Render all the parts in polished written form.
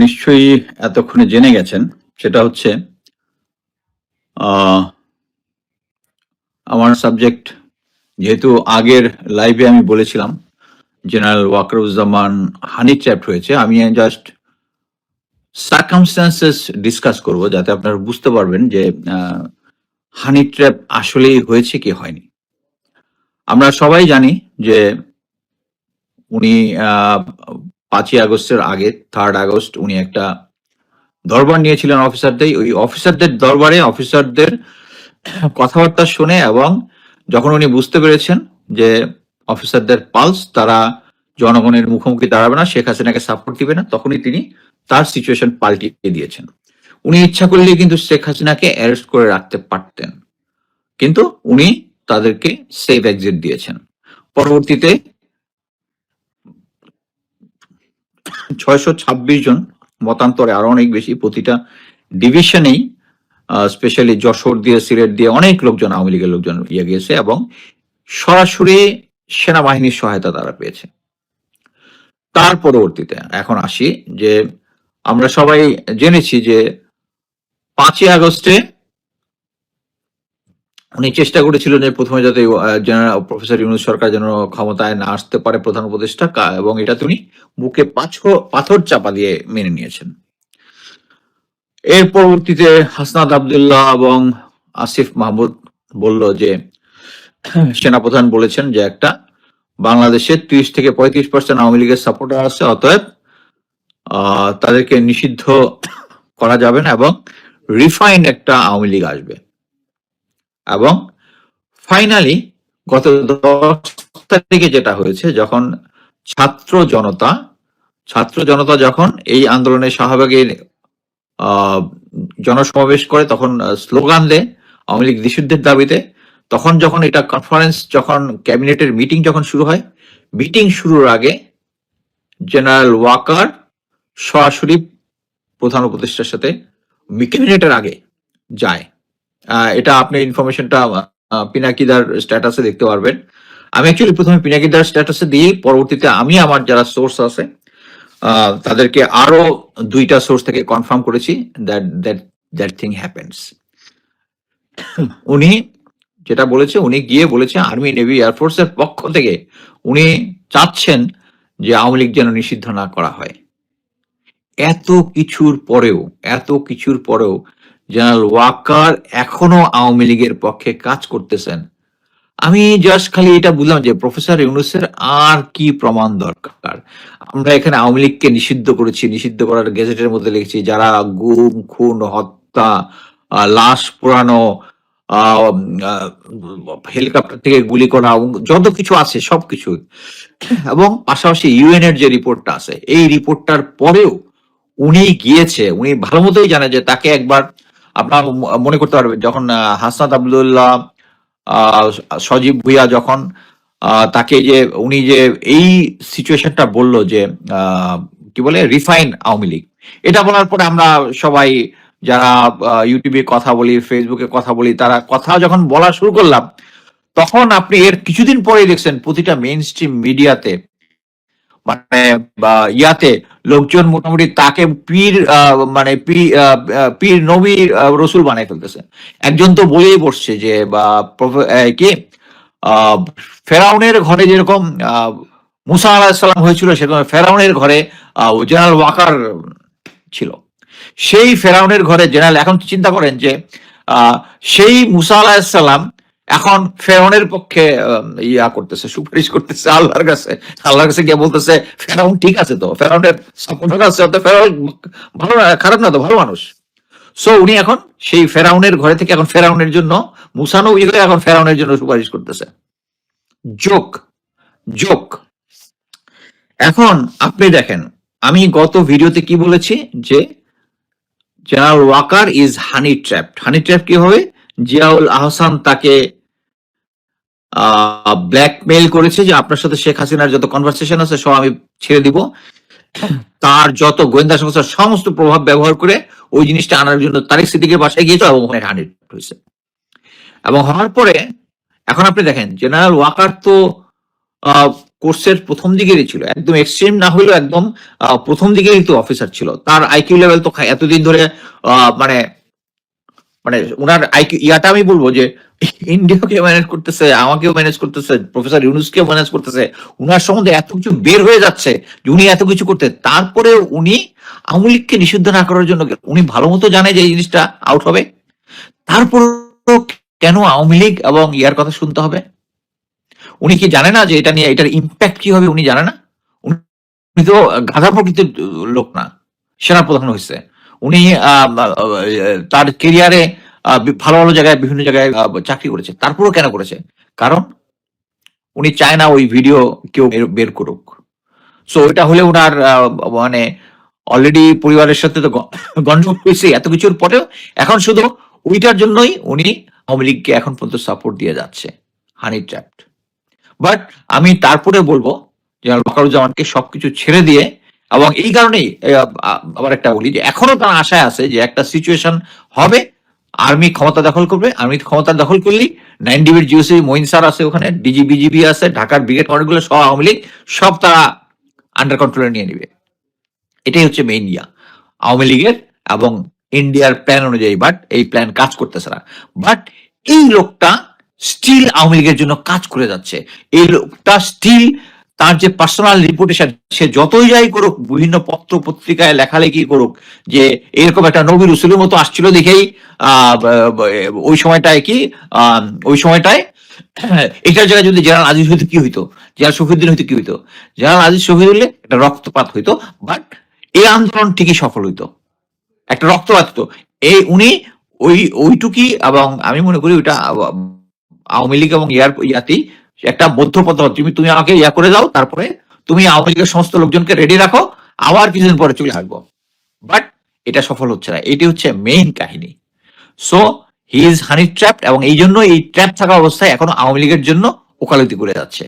নিশ্চয়ই এতক্ষণে জেনে গেছেন। সেটা হচ্ছে আহ, আমার সাবজেক্ট, যেহেতু আগের লাইভে আমি বলেছিলাম জেনারেল ওয়াকারুজ্জামান হানি ট্র্যাপ হয়েছে, আমি জাস্ট সার্কামস্টান্সেস ডিসকাস করব যাতে আপনারা বুঝতে পারবেন যে হানি ট্র্যাপ আসলেই হয়েছে কি হয়নি। আমরা সবাই জানি যে উনি 5ই আগস্টের আগে 3rd আগস্ট উনি একটা দরবার নিয়েছিলেন অফিসারদের। ওই অফিসারদের দরবারে অফিসারদের কথাবার্তা শুনে এবং যখন উনি বুঝতে পেরেছেন যে অফিসারদের পালস, তারা জনগণের মুখোমুখি দাঁড়াবে না, শেখ হাসিনাকে সাপোর্ট দিবে না, তখনই তিনি তার সিচুয়েশন পাল্টিয়ে দিয়েছেন। উনি ইচ্ছা করলে কিন্তু শেখ হাসিনাকে অ্যারেস্ট করে রাখতে পারতেন, কিন্তু উনি তাদেরকে সেফ এক্সিট দিয়েছেন। পরবর্তীতে 626 জন মতান্তরে আরো অনেক বেশি, প্রতিটা ডিভিশনেই স্পেশালি যশোর দিয়ে সিলেট দিয়ে অনেক লোকজন, আওয়ামী লীগের লোকজন গিয়েছে এবং সরাসরি সেনাবাহিনীর সহায়তা তারা পেয়েছে। তার পরবর্তীতে এখন আসি যে আমরা সবাই জেনেছি যে 5ই আগস্টে উনি চেষ্টা করেছিলেন যে প্রথমে যাতে জেনারেল প্রফেসর ইউনূস সরকার যেন ক্ষমতায় না আসতে পারে প্রধান উপদেষ্টা, এবং এটা তিনি বুকে পাথর চাপা দিয়ে মেনে নিয়েছেন। এর পরবর্তীতে হাসনাত আবদুল্লাহ এবং আসিফ মাহমুদ বলল যে সেনাপ্রধান বলেছেন যে একটা বাংলাদেশে 30 থেকে 35% আওয়ামী লীগের সাপোর্টার আছে, অতএব তাদেরকে নিষিদ্ধ করা যাবে না এবং রিফাইন্ড একটা আওয়ামী লীগ আসবে। এবং ফাইনালি গত 10 তারিখে যেটা হয়েছে, যখন ছাত্র জনতা যখন এই আন্দোলনে শাহবাগে জনসমাবেশ করে, তখন স্লোগান দেয় আওয়ামী লীগ নিষিদ্ধের দাবিতে, তখন যখন এটা কনফারেন্স, যখন ক্যাবিনেটের মিটিং যখন শুরু হয়, মিটিং শুরুর আগে জেনারেল ওয়াকার সরাসরি প্রধান উপদেষ্টার সাথে ক্যাবিনেটের আগে যায়। এটা আপনি ইনফরমেশনটা পিনাকিদার স্ট্যাটাসে দেখতে পারবেন। আমি অ্যাকচুয়ালি প্রথমে পিনাকিদার স্ট্যাটাসে দিয়ে পরবর্তীতে আমি আমার যারা সোর্স আছে তাদেরকে আরো 2টা সোর্স থেকে কনফার্ম করেছি দ্যাট থিং হ্যাপেন্স। উনি যেটা বলেছে, উনি গিয়ে বলেছে আর্মি, নেভি, এয়ারফোর্সের পক্ষ থেকে উনি চাচ্ছেন যে আওয়ামী লীগ যেন নিষিদ্ধ না করা হয়। এত কিছুর পরেও জেনারেল ওয়াকার এখনো আওয়ামী লীগের পক্ষে কাজ করতেছেন। আমি জাস্ট খালি এটা বুঝলাম যে প্রফেসর ইউনূসের আর কি প্রমাণ দরকার। আমরা এখানে আওয়ামী লীগকে নিষিদ্ধ করেছি, নিষিদ্ধ করার গেজেটের মধ্যে লিখেছি যারা গুম, খুন, হত্যা, লাশ পোড়ানো, হেলিকপ্টার থেকে গুলি করা, যত কিছু আছে সবকিছু, এবং পাশাপাশি ইউএন এর যে রিপোর্টটা আছে, এই রিপোর্টটার পরেও উনি গিয়েছে। উনি ভালো মতোই জানে যে তাকে একবার, আপনার মনে করতে পারবেন যখন হাসনাত আবদুল্লাহ, সজীব ভুইয়া যখন তাকে যে উনি যে এই সিচুয়েশনটা বললো যে কি বলে রিফাইন আওয়ামী লীগ, এটা বলার পরে আমরা সবাই যারা ইউটিউবে কথা বলি, ফেসবুকে কথা বলি, তারা কথা যখন বলা শুরু করলাম, তখন আপনি এর কিছুদিন পরেই দেখছেন প্রতিটা মেইন স্ট্রিম মিডিয়াতে, মানে ইয়াতে লোকজন মোটামুটি তাকে পীর, মানে পীর নবী রসুল বানাই ফেলতেছে। একজন তো বলেই বসছে যে কি ফেরাউনের ঘরে যেরকম মুসা আলাহিসাল্লাম হয়েছিল, সেরকম ফেরাউনের ঘরে জেনারেল ওয়াকার ছিল। সেই ফেরাউনের ঘরে জেনারেল, এখন চিন্তা করেন যে সেই মুসা আলাহিসাল্লাম এখন ফেরাউনের পক্ষে ইয়া করতেছে, সুপারিশ করতেছে আল্লাহর কাছে গিয়ে বলতেছে ফেরাউন ঠিক আছে, তো ফেরাউনের সাপোর্টার আছে, তো ফেরাউন ভালো না, খারাপ না, তো ভালো মানুষ। সো উনি এখন সেই ফেরাউনের ঘরে থেকে এখন ফেরাউনের জন্য, মুসা নবী হয়ে এখন ফেরাউনের জন্য সুপারিশ করতেছে। জোক। এখন আপনি দেখেন, আমি গত ভিডিওতে কি বলেছি যে general Waker is honey trapped. Honey trap কি হবে? জিয়াউল আহসান তাকে ব্ল্যাকমেইল করেছে যে আপনার সাথে শেখ হাসিনার যত কনভারসেশন আছে সব আমি ছেড়ে দিব। তার যত গোয়েন্দা সংস্থার সমস্ত প্রভাব ব্যবহার করে ওই জিনিসটা আনার জন্য তারেক সিদ্দিকের বাসায় গিয়েছে এবং ওখানে হানি হয়েছে। এবং হওয়ার পরে এখন আপনি দেখেন জেনারেল ওয়াকার তো কোর্সের প্রথম দিকেরই ছিল, একদম এক্সট্রিম না হলেও একদম প্রথম দিকেরই তো অফিসার ছিল। তার আইকিউ লেভেল তো এতদিন ধরে মানে মানে ওনার আইকিউ ইয়াটা আমি বলবো যে ইন্ডিয়াকে ম্যানেজ করতেছে, আমাকেও ম্যানেজ করতেছে, প্রফেসর ইউনুসকেও ম্যানেজ করতেছে, উনার সম্বন্ধে এত কিছু বের হয়ে যাচ্ছে যে উনি এত কিছু করতে, তারপরে উনি আওয়ামী লীগকে নিষিদ্ধ না করার জন্য উনি ভালো মতো জানে যে এই জিনিসটা আউট হবে, তারপর কেন আওয়ামী লীগ এবং ইয়ার কথা শুনতে হবে? উনি কি জানে না যে এটা নিয়ে এটার ইম্প্যাক্ট কি হবে? উনি জানে না? উনি তো গাধা প্রকৃতির লোক না, সেনাপ্রধান হয়েছে উনি। তার কেরিয়ারে ভালো ভালো জায়গায় বিভিন্ন জায়গায় চাকরি করেছে, তারপরেও কেন করেছে? কারণ উনি চায় না ওই ভিডিও কেউ বের করুক। সো ওইটা হলে ওনার মানে অলরেডি পরিবারের সাথে তো গন্ডগোল হয়েছে এত কিছুর পরেও, এখন শুধু ওইটার জন্যই উনি আওয়ামী লীগকে এখন পর্যন্ত সাপোর্ট দিয়ে যাচ্ছে, হানি ট্র্যাপড। বাট আমি তারপরে বলবো জেনারেল ওয়াকারুজ্জামানকে সবকিছু ছেড়ে দিয়ে, এবং এই কারণেই আবার একটা বলি যে এখনো তার আশায় আছে যে একটা সিচুয়েশন হবে, আর্মি ক্ষমতা দখল করবে, আর্মি ক্ষমতা দখল করলেই 9 ডিবির জিওসি মঈন স্যার আছে, ওখানে ডিজি বিজিবি আছে, ঢাকার ব্রিগেড কমান্ডগুলো সব আওয়ামী লীগ সব তারা আন্ডার কন্ট্রোলে নিয়ে নিবে। এটাই হচ্ছে মেইন আওয়ামী লীগের এবং ইন্ডিয়ার প্ল্যান অনুযায়ী। বাট এই প্ল্যান কাজ করতেছে না। বাট এই লোকটা স্টিল আওয়ামী লীগের জন্য কাজ করে যাচ্ছে। এই লোকটা স্টিল তার যে পার্সোনাল রিপুটেশন, সে যতই যাই করুক, বিভিন্ন পত্র পত্রিকায় লেখালেখি করুক যে এরকম একটা নবী রসুলের মতো আসছিল দেখেই ওই সময়টায় ওই সময়টায় এটার জায়গায় যদি জেনারেল আজিজ হইতো কি হইতো, জেনারেল শফিউদ্দিন হইতো কি হইতো, জেনারেল আজিজ শহীদ হইলে একটা রক্তপাত হইতো, বাট এই আন্দোলন ঠিকই সফল হইতো, একটা রক্তপাত হতো। উনি ওইটুকি, এবং আমি মনে করি ওইটা আওয়ামী লীগ এবং ইয়াতেই একটা মধ্যপথ। তুমি আমাকে ইয়া করে দাও, তারপরে তুমি আওয়ামী লীগের সমস্ত লোকজনকে রেডি রাখো, আবার কিছুদিন পরে চলে আসবো। বাট এটা সফল হচ্ছে না, এটি হচ্ছে মেইন কাহিনী। So he is honey trapped, এবং এই জন্য এই ট্র্যাপ থাকা অবস্থায় এখনো আওয়ামী লীগের জন্য ওকালতি করে যাচ্ছে।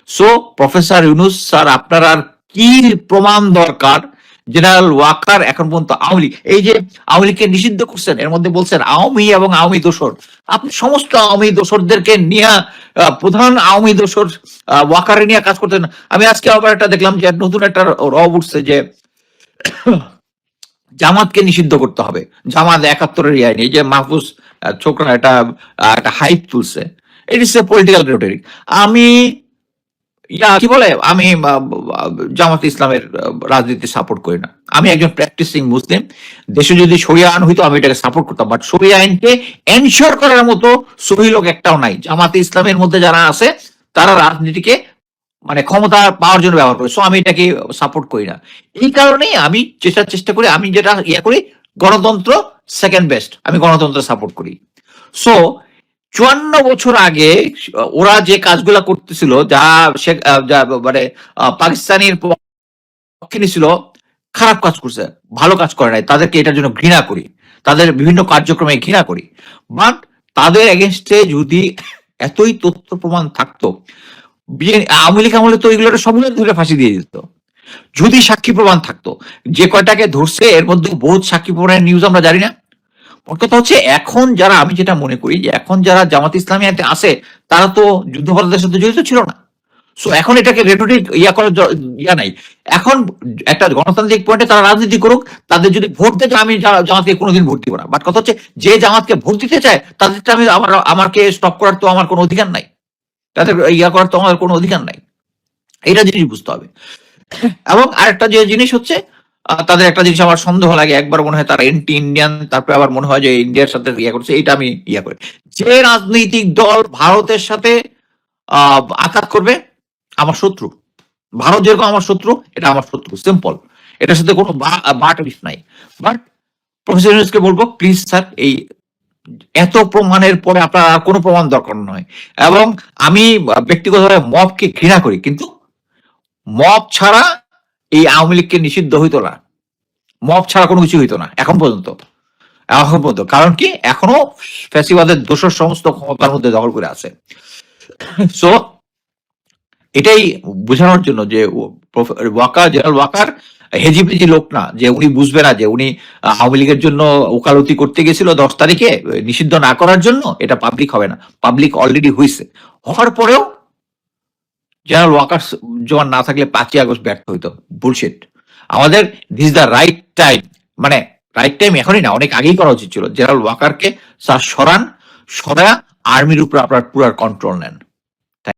সো প্রফেসর ইউনুস স্যার, আপনার আর কি প্রমাণ দরকার? জেনারেল ওয়াকার এখন পর্যন্ত আওয়ামী লীগ, এই যে আওয়ামী লীগকে নিষিদ্ধ করছেন, এর মধ্যে বলছেন আওয়ামী এবং আওয়ামী দোসর, আপনি সমস্ত আওয়ামী দোসরদেরকে নিয়ে প্রধান আওয়ামী দোসর ওয়াকারে নিয়ে কাজ করতেন। আমি আজকে আবার একটা দেখলাম যে নতুন একটা উঠছে যে জামাতকে নিষিদ্ধ করতে হবে, জামাত 71-এর আইন, এই যে মাহফুজ ছোকরা একটা হাইপ তুলছে, ইট ইস এ পলিটিক্যাল রেটরিক। আমি কি বলে, আমি জামাত ইসলামের রাজনীতি সাপোর্ট করি না। আমি একজন প্র্যাকটিসিং মুসলিম, দেশে যদি শরিয়া আইন হইতো আমি এটাকে সাপোর্ট করতাম, বাট শরিয়া আইনকে এনশিওর করার মতো সহি লোক একটাও নাই। জামাতে ইসলামের মধ্যে যারা আছে তারা রাজনীতিকে মানে ক্ষমতা পাওয়ার জন্য ব্যবহার করে। সো আমি এটাকে সাপোর্ট করি না। এই কারণেই আমি চেষ্টা করি, আমি যেটা করি, গণতন্ত্র সেকেন্ড বেস্ট, আমি গণতন্ত্র সাপোর্ট করি। সো 54 বছর আগে ওরা যে কাজগুলা করতেছিল, যা মানে পাকিস্তানের পক্ষে নিছিল, খারাপ কাজ করছে, ভালো কাজ করে নাই, তাদেরকে এটার জন্য ঘৃণা করি, তাদের বিভিন্ন কার্যক্রমে ঘৃণা করি। বাট তাদের এগেনস্টে যদি এতই তথ্য প্রমাণ থাকতো, আওয়ামী লীগ আমলে তো এগুলো সবগুলো ধরে ফাঁসি দিয়ে দিত। যদি সাক্ষী প্রমাণ থাকতো, যে কয়টাকে ধরছে এর মধ্যে বহুত সাক্ষী প্রমাণের নিউজ আমরা জানি না। কথা হচ্ছে এখন যারা, আমি যেটা মনে করি যে এখন যারা জামাত ইসলামী আছে, তারা তো যুদ্ধাপরাধের সাথে জড়িত ছিল না। সো এখন এটাকে রেটরিক করার নাই। এখন একটা গণতান্ত্রিক পয়েন্টে তারা রাজনীতি করুক, তাদের যদি ভোট দেয়, আমি জামাতকে কোনোদিন ভোট দিব না। বাট কথা হচ্ছে যে জামাতকে ভোট দিতে চায় তাদেরটা আমি আমাকে স্টপ করার তো আমার কোনো অধিকার নাই, তাদের করার তো আমার কোনো অধিকার নাই। এটা জিনিস বুঝতে হবে। এবং আরেকটা যে জিনিস হচ্ছে, তাদের একটা জিনিস আমার সন্দেহ লাগে, একবার মনে হয় তারা এন্টি ইন্ডিয়ান, তারপরে আবার মনে হয় যে ইন্ডিয়ার সাথে করছে। এটা আমি করি, যে রাজনৈতিক দল ভারতের সাথে আঘাত করবে আমার শত্রু। ভারত যেরকম আমার শত্রু, এটা আমার শত্রু, সিম্পল, এটার সাথে কোনো নাই। বাট প্রফেসর ইউনুসকে বলবো, প্লিজ স্যার, এই এত প্রমাণের পরে আপনার আর কোনো প্রমাণ দরকার নয়। এবং আমি ব্যক্তিগতভাবে মবকে ঘৃণা করি, কিন্তু মব ছাড়া এই আওয়ামী লীগকে নিষিদ্ধ হইতো না, মব ছাড়া কোনো কিছু হইতো না এখন পর্যন্ত। কারণ কি, এখনো ফ্যাসিবাদের দোষর সমস্ত ক্ষমতার মধ্যে দখল করে আছে। সো এটাই বোঝানোর জন্য যে জেনারেল ওয়াকার হেজিপেজি লোক না, যে উনি বুঝবে না যে উনি আওয়ামী লীগের জন্য ওকালতি করতে গেছিল 10 তারিখে নিষিদ্ধ না করার জন্য, এটা পাবলিক হবে না। পাবলিক অলরেডি হয়েছে, হওয়ার পরেও জেনারেল ওয়াকার জোয়ান না থাকলে 5ই আগস্ট ব্যর্থ হইতো। বুলশিট। আমাদের দিস দ্য রাইট টাইম, মানে রাইট টাইম এখনই না, অনেক আগেই করা উচিত ছিল। জেনারেল ওয়াকারকে স্যার সরান, সরা আর্মির উপর আপনার পুরো কন্ট্রোল নেন।